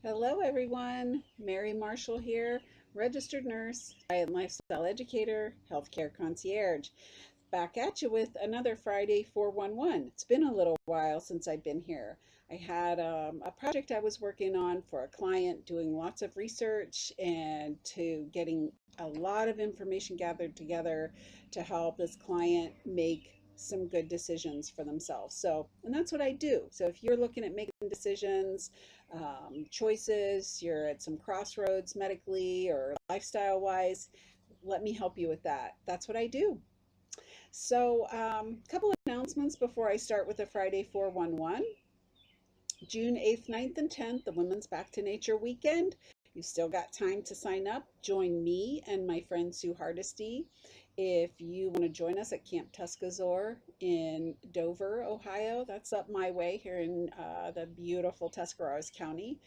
Hello, everyone. Mary Marshall here, registered nurse, diet and lifestyle educator, healthcare concierge. Back at you with another Friday 411. It's been a little while since I've been here. I had a project I was working on for a client, doing lots of research and to getting a lot of information gathered together to help this client make some good decisions for themselves. So, and that's what I do. So, if you're looking at making decisions, choices, you're at some crossroads medically or lifestyle wise, let me help you with that. That's what I do. So, a couple of announcements before I start with the Friday 411. June 8th, 9th, and 10th, the Women's Back to Nature weekend. You've still got time to sign up. Join me and my friend Sue Hardesty if you want to join us at Camp Tuscazor in Dover, Ohio. That's up my way here in the beautiful Tuscarawas County.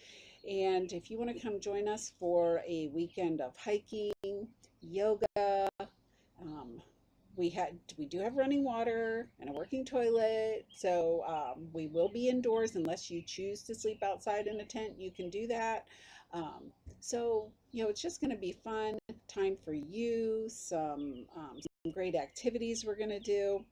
And if you want to come join us for a weekend of hiking, yoga, um, we do have running water and a working toilet, so we will be indoors unless you choose to sleep outside in a tent. You can do that. Um, so it's just going to be fun time for you. Some great activities we're going to do.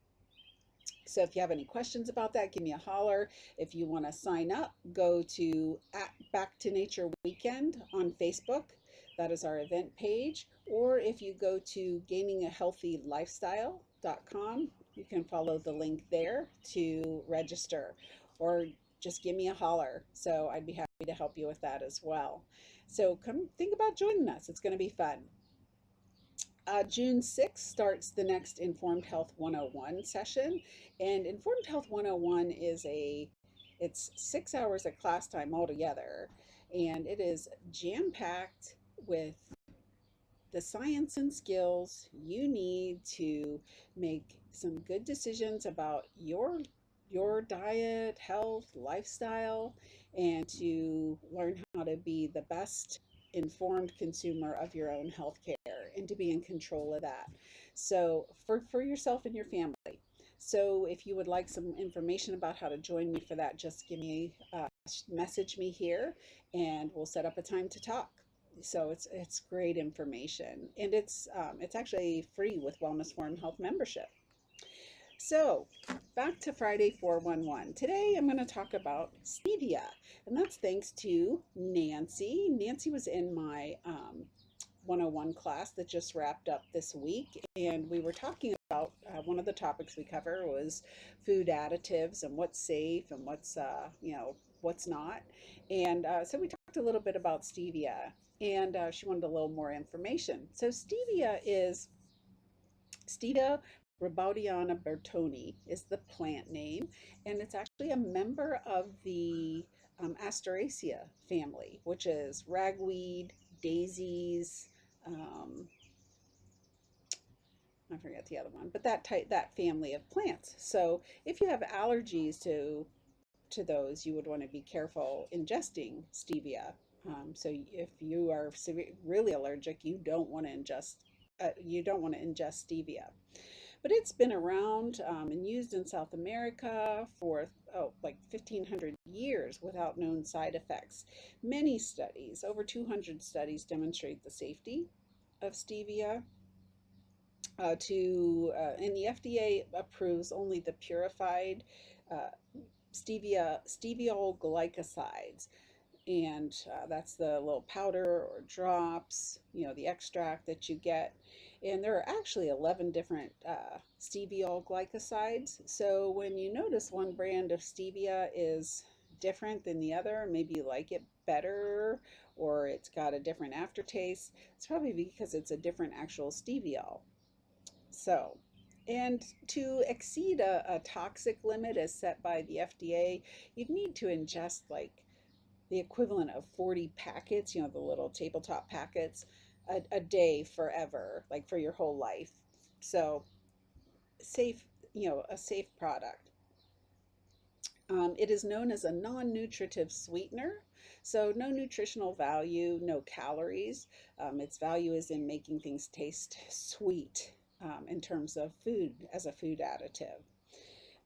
So if you have any questions about that, give me a holler. If you want to sign up, go to at Back to Nature Weekend on Facebook. That is our event page. Or if you go to gainingahealthylifestyle.com, you can follow the link there to register, or just give me a holler. So I'd be happy to help you with that as well. So come think about joining us. It's going to be fun. June 6th starts the next Informed Health 101 session. And Informed Health 101 it's 6 hours of class time altogether. And it is jam-packed with the science and skills you need to make some good decisions about your diet, health, lifestyle, and to learn how to be the best informed consumer of your own health care and to be in control of that. So for yourself and your family. So if you would like some information about how to join me for that, just give me message me here and we'll set up a time to talk. So it's great information, and it's actually free with Wellness Forum Health membership. So back to Friday 411. Today I'm going to talk about stevia, and that's thanks to Nancy. Nancy was in my 101 class that just wrapped up this week, and we were talking about one of the topics we cover was food additives and what's safe and what's not. And so we talked a little bit about stevia, and she wanted a little more information. So Stevia Rebaudiana bertoni is the plant name, and it's actually a member of the Asteraceae family, which is ragweed, daisies, um, I forget the other one, but that family of plants. So if you have allergies to those, you would want to be careful ingesting stevia. So if you are really allergic, you don't want to ingest stevia. But it's been around and used in South America for like 1,500 years without known side effects. Many studies, over 200 studies, demonstrate the safety of stevia. And the FDA approves only the purified uh, steviol glycosides, and that's the little powder or drops, the extract that you get. And there are actually 11 different steviol glycosides. So when you notice one brand of stevia is different than the other, maybe you like it better or it's got a different aftertaste, it's probably because it's a different actual steviol. So, and to exceed a toxic limit as set by the FDA, you'd need to ingest like the equivalent of 40 packets, the little tabletop packets, a day forever, like for your whole life. So safe, a safe product. It is known as a non-nutritive sweetener, so no nutritional value, no calories. Its value is in making things taste sweet in terms of food as a food additive.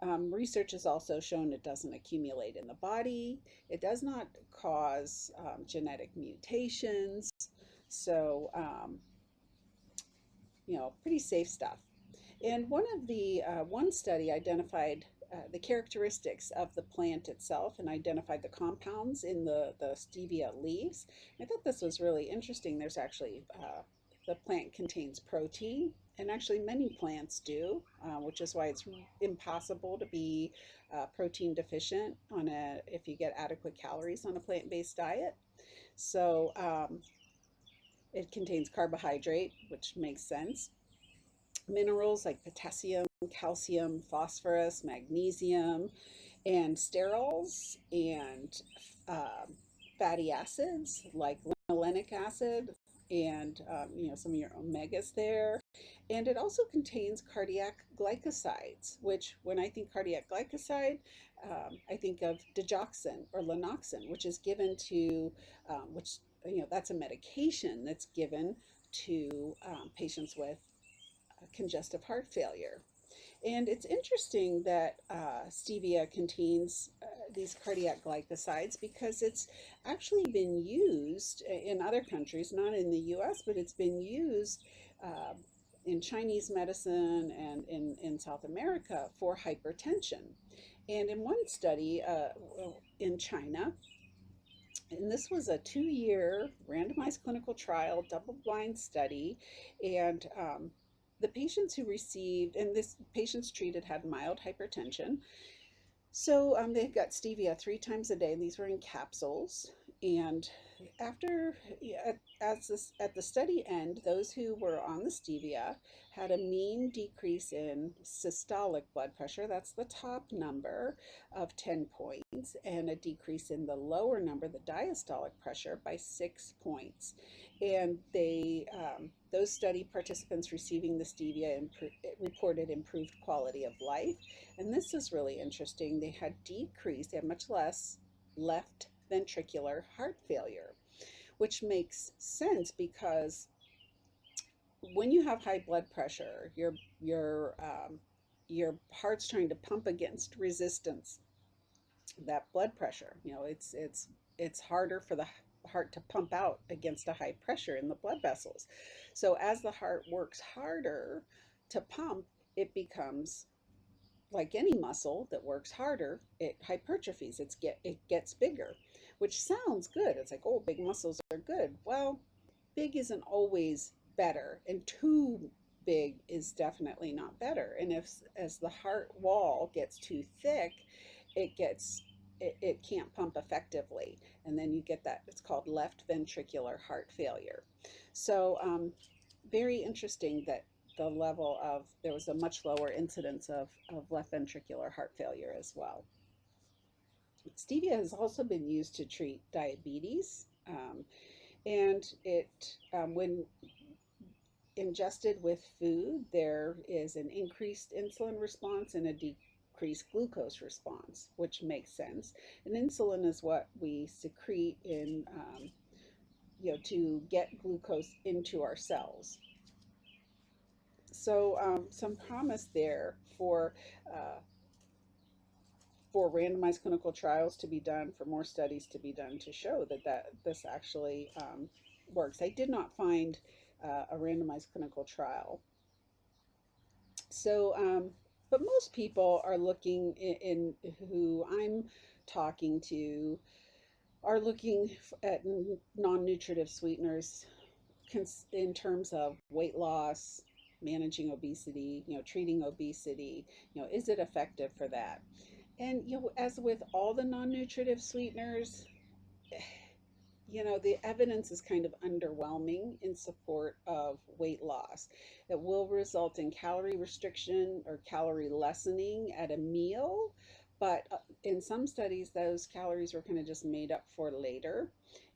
Research has also shown it doesn't accumulate in the body. It does not cause genetic mutations. So, pretty safe stuff. And one study identified the characteristics of the plant itself and identified the compounds in the stevia leaves. I thought this was really interesting. There's actually the plant contains protein, and actually many plants do, which is why it's impossible to be protein deficient if you get adequate calories on a plant-based diet. So it contains carbohydrate, which makes sense, minerals like potassium, calcium, phosphorus, magnesium, and sterols and um, fatty acids like linolenic acid and some of your omegas there. And it also contains cardiac glycosides, which when I think cardiac glycoside, I think of digoxin or lanoxin, which is given to, which, that's a medication that's given to patients with congestive heart failure. And it's interesting that stevia contains these cardiac glycosides because it's actually been used in other countries, not in the US, but it's been used uh, in Chinese medicine and in South America for hypertension. And in one study in China, and this was a 2-year randomized clinical trial, double blind study. And the patients who received, and this patients treated had mild hypertension. So they got stevia 3 times a day. These were in capsules. And after, at the study end, those who were on the stevia had a mean decrease in systolic blood pressure. That's the top number of 10 points, and a decrease in the lower number, the diastolic pressure, by 6 points. And those study participants receiving the stevia reported improved quality of life. And this is really interesting. They had much less left ventricular heart failure, which makes sense because when you have high blood pressure, your heart's trying to pump against resistance. That blood pressure, it's harder for the heart to pump out against a high pressure in the blood vessels. So as the heart works harder to pump, it becomes like any muscle that works harder, it hypertrophies. It gets bigger, which sounds good. It's like, oh, big muscles are good. Well, big isn't always better, and too big is definitely not better. And if as the heart wall gets too thick, it can't pump effectively, and then you get that. It's called left ventricular heart failure. So very interesting that there was a much lower incidence of left ventricular heart failure as well. Stevia has also been used to treat diabetes, and when ingested with food, there is an increased insulin response and a decreased glucose response, which makes sense. And insulin is what we secrete to get glucose into our cells. So some promise there uh, for randomized clinical trials to be done, for more studies to be done to show that this actually works. I did not find a randomized clinical trial. So, but most people are looking in who I'm talking to are looking at non-nutritive sweeteners in terms of weight loss, managing obesity, treating obesity, is it effective for that? And as with all the non-nutritive sweeteners, the evidence is kind of underwhelming in support of weight loss. It will result in calorie restriction or calorie lessening at a meal, but in some studies, those calories were kind of just made up for later.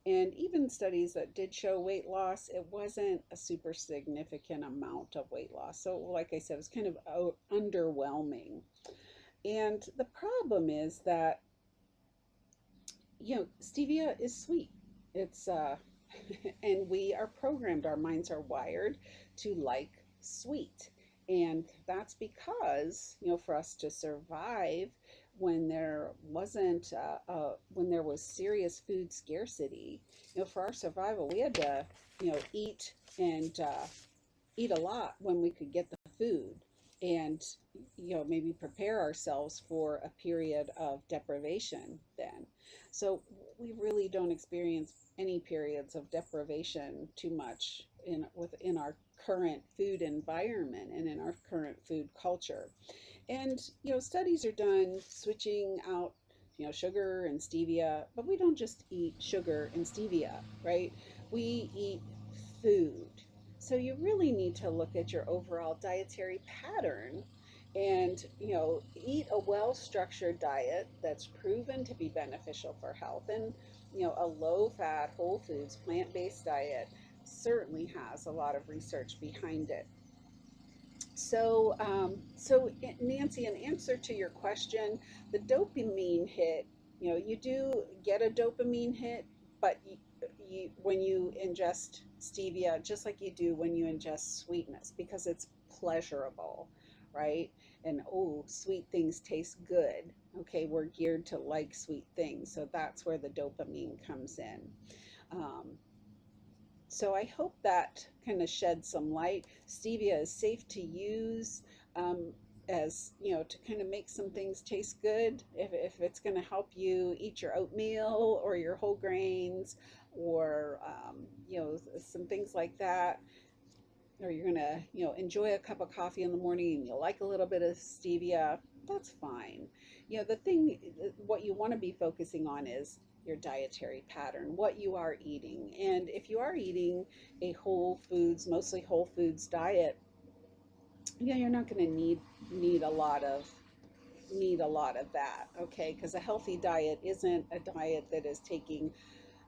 And even studies that did show weight loss, it wasn't a super significant amount of weight loss. So, like I said, it was kind of underwhelming. And the problem is that stevia is sweet. It's and we are programmed, our minds are wired to like sweet. And that's because, for us to survive when there wasn't, when there was serious food scarcity, for our survival, we had to, eat and eat a lot when we could get the food, and maybe prepare ourselves for a period of deprivation then. So we really don't experience any periods of deprivation too much within our current food environment and in our current food culture. And studies are done switching out sugar and stevia, but we don't just eat sugar and stevia, right? We eat food. So you really need to look at your overall dietary pattern and eat a well-structured diet that's proven to be beneficial for health. And a low-fat, whole foods, plant-based diet certainly has a lot of research behind it. So Nancy, in answer to your question, the dopamine hit, you do get a dopamine hit, but when you ingest stevia, just like you do when you ingest sweetness, because it's pleasurable, right? And oh, sweet things taste good. Okay, we're geared to like sweet things, so that's where the dopamine comes in. Um, so I hope that kind of sheds some light. Stevia is safe to use, as to kind of make some things taste good. If it's going to help you eat your oatmeal or your whole grains, or some things like that, or you're going to enjoy a cup of coffee in the morning and you like a little bit of stevia, that's fine. The thing, what you want to be focusing on is your dietary pattern, what you are eating. And if you are eating a whole foods, mostly whole foods diet, you're not going to need a lot of that, okay? Because a healthy diet isn't a diet that is taking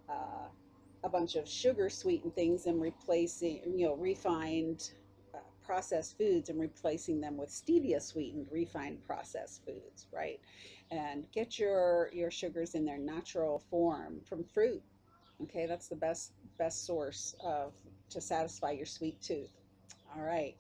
uh, a bunch of sugar sweetened things and replacing, refined processed foods, and replacing them with stevia sweetened refined processed foods, right? And get your sugars in their natural form from fruit. Okay, that's the best source of to satisfy your sweet tooth. All right.